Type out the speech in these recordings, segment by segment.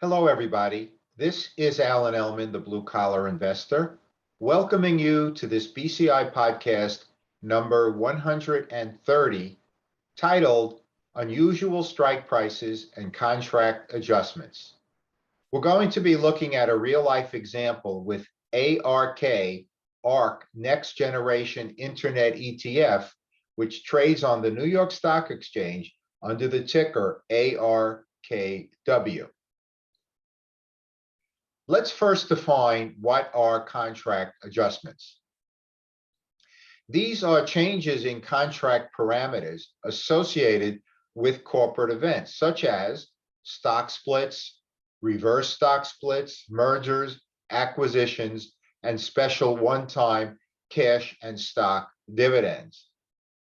Hello, everybody. This is Alan Ellman, the Blue Collar Investor, welcoming you to this BCI podcast number 130, titled Unusual Strike Prices and Contract Adjustments. We're going to be looking at a real-life example with ARK Next Generation Internet ETF, which trades on the New York Stock Exchange under the ticker ARKW. Let's first define what are contract adjustments. These are changes in contract parameters associated with corporate events, such as stock splits, reverse stock splits, mergers, acquisitions, and special one-time cash and stock dividends.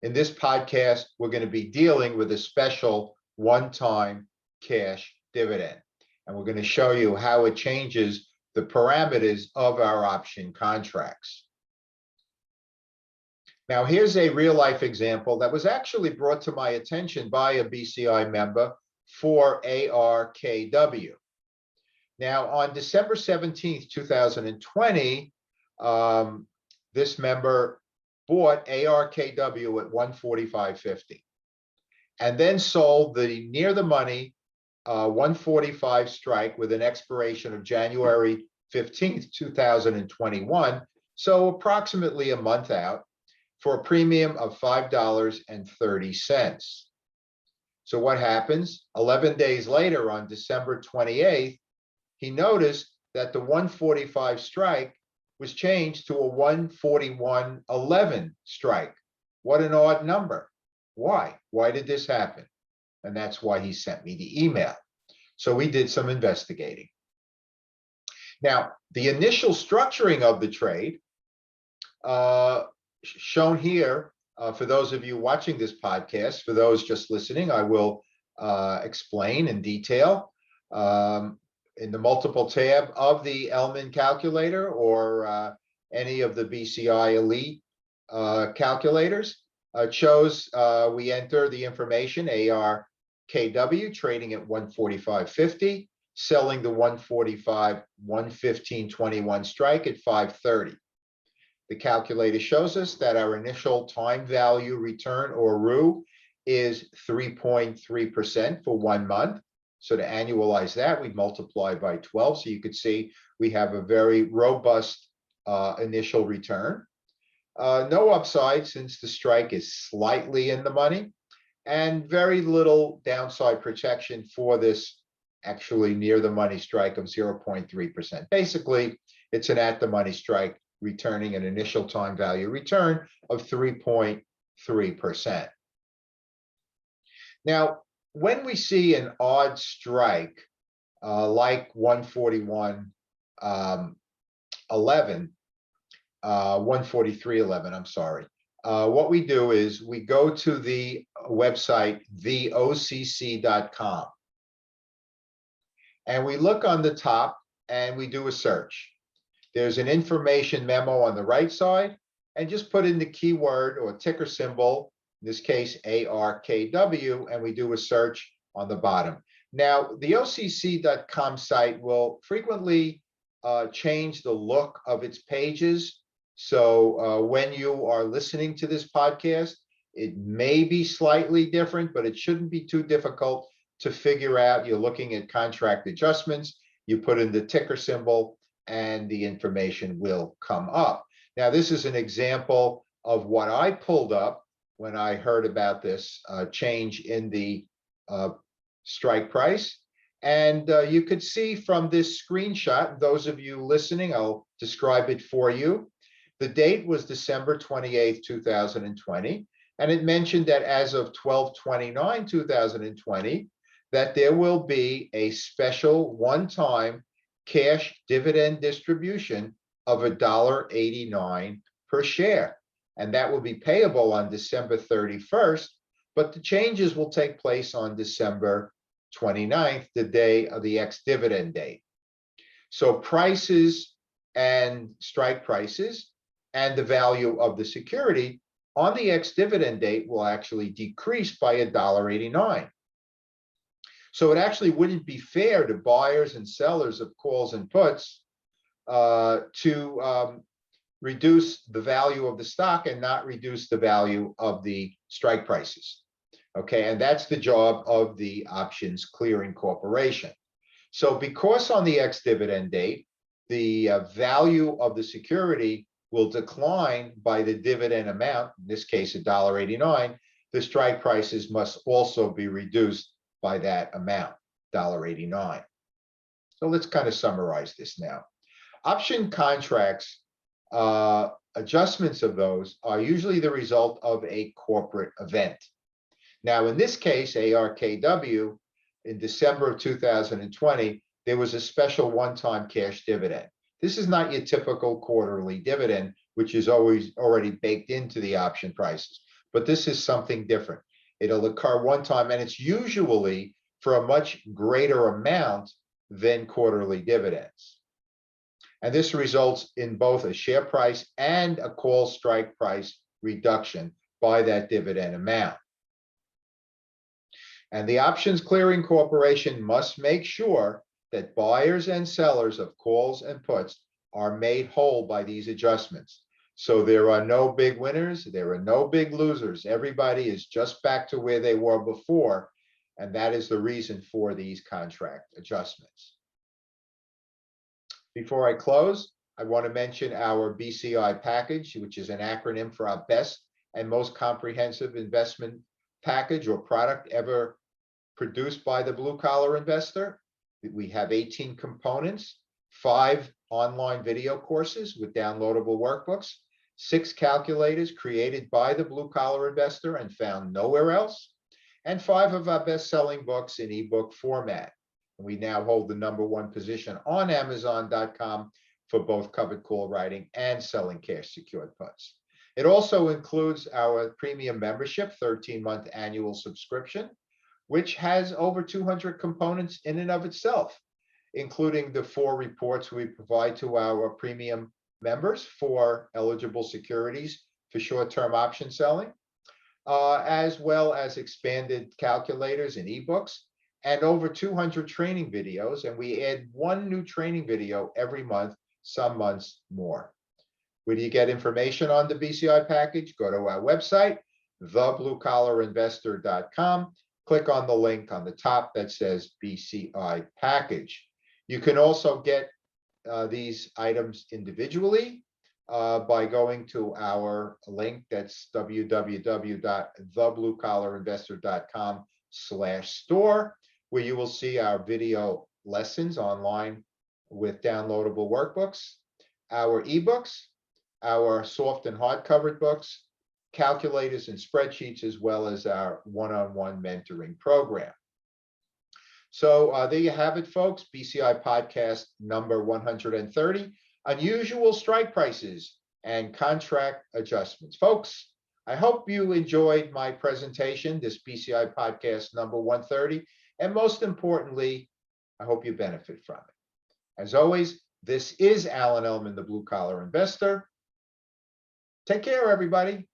In this podcast, we're going to be dealing with a special one-time cash dividend. And we're going to show you how it changes the parameters of our option contracts. Now, here's a real-life example that was actually brought to my attention by a BCI member for ARKW. Now, on December 17th, 2020, this member bought ARKW at $145.50 and then sold the near the money 145 strike with an expiration of January 15th, 2021, so approximately a month out, for a premium of $5.30. So what happens? 11 days later, on December 28th, he noticed that the 145 strike was changed to a 141.11 strike. What an odd number. Why? Why did this happen? And that's why he sent me the email. So we did some investigating. Now, the initial structuring of the trade, shown here, for those of you watching this podcast, for those just listening, I will explain in detail in the multiple tab of the Ellman calculator or any of the BCI Elite calculators. It shows we enter the information ARKW trading at 145.50, selling the 145 115.21 strike at 5:30. The calculator shows us that our initial time value return, or ROE, is 3.3% for 1 month. So to annualize that, we multiply by 12. So you could see we have a very robust initial return. No upside, since the strike is slightly in the money, and very little downside protection for this actually near the money strike of 0.3%. Basically, it's an at the money strike, returning an initial time value return of 3.3%. Now, when we see an odd strike like 143.11, I'm sorry, what we do is we go to the website theocc.com, and we look on the top and we do a search. There's an information memo on the right side, and just put in the keyword or ticker symbol, in this case ARKW, and we do a search on the bottom. Now, the OCC.com site will frequently change the look of its pages. So when you are listening to this podcast, it may be slightly different, but it shouldn't be too difficult to figure out. You're looking at contract adjustments, you put in the ticker symbol, and the information will come up. Now, this is an example of what I pulled up when I heard about this change in the strike price. And you could see from this screenshot, those of you listening, I'll describe it for you. The date was December 28th, 2020, and it mentioned that as of 12/29/2020, that there will be a special one-time cash dividend distribution of $1.89 per share, and that will be payable on December 31st, but the changes will take place on December 29th, the day of the ex-dividend date. So prices and strike prices and the value of the security on the ex-dividend date will actually decrease by $1.89. So it actually wouldn't be fair to buyers and sellers of calls and puts to reduce the value of the stock and not reduce the value of the strike prices. Okay, and that's the job of the Options Clearing Corporation. So because on the ex-dividend date, the value of the security will decline by the dividend amount, in this case, $1.89, the strike prices must also be reduced by that amount, $1.89. So let's kind of summarize this now. Option contracts, adjustments of those are usually the result of a corporate event. Now, in this case, ARKW, in December of 2020, there was a special one-time cash dividend. This is not your typical quarterly dividend, which is always already baked into the option prices, but this is something different. It'll occur one time, and it's usually for a much greater amount than quarterly dividends. And this results in both a share price and a call strike price reduction by that dividend amount. And the Options Clearing Corporation must make sure that buyers and sellers of calls and puts are made whole by these adjustments. So there are no big winners, there are no big losers. Everybody is just back to where they were before, and that is the reason for these contract adjustments. Before I close, I want to mention our BCI package, which is an acronym for our best and most comprehensive investment package or product ever produced by the blue collar investor. We have 18 components, 5 online video courses with downloadable workbooks, 6 calculators created by the blue collar investor and found nowhere else, and 5 of our best-selling books in ebook format. We now hold the #1 position on Amazon.com for both covered call writing and selling cash secured puts. It also includes our premium membership, 13-month annual subscription, which has over 200 components in and of itself, including the 4 reports we provide to our premium members for eligible securities for short-term option selling, as well as expanded calculators and ebooks, and over 200 training videos. And we add 1 new training video every month, some months more. Where do you get information on the BCI package? Go to our website, thebluecollarinvestor.com. Click on the link on the top that says BCI package. You can also get these items individually by going to our link that's www.thebluecollarinvestor.com/store, where you will see our video lessons online with downloadable workbooks, our ebooks, our soft and hard covered books, calculators and spreadsheets, as well as our one-on-one mentoring program. So there you have it, folks. BCI podcast number 130, unusual strike prices and contract adjustments. Folks, I hope you enjoyed my presentation, this BCI podcast number 130, and most importantly, I hope you benefit from it. As always, this is Alan Ellman, the Blue Collar Investor. Take care, everybody.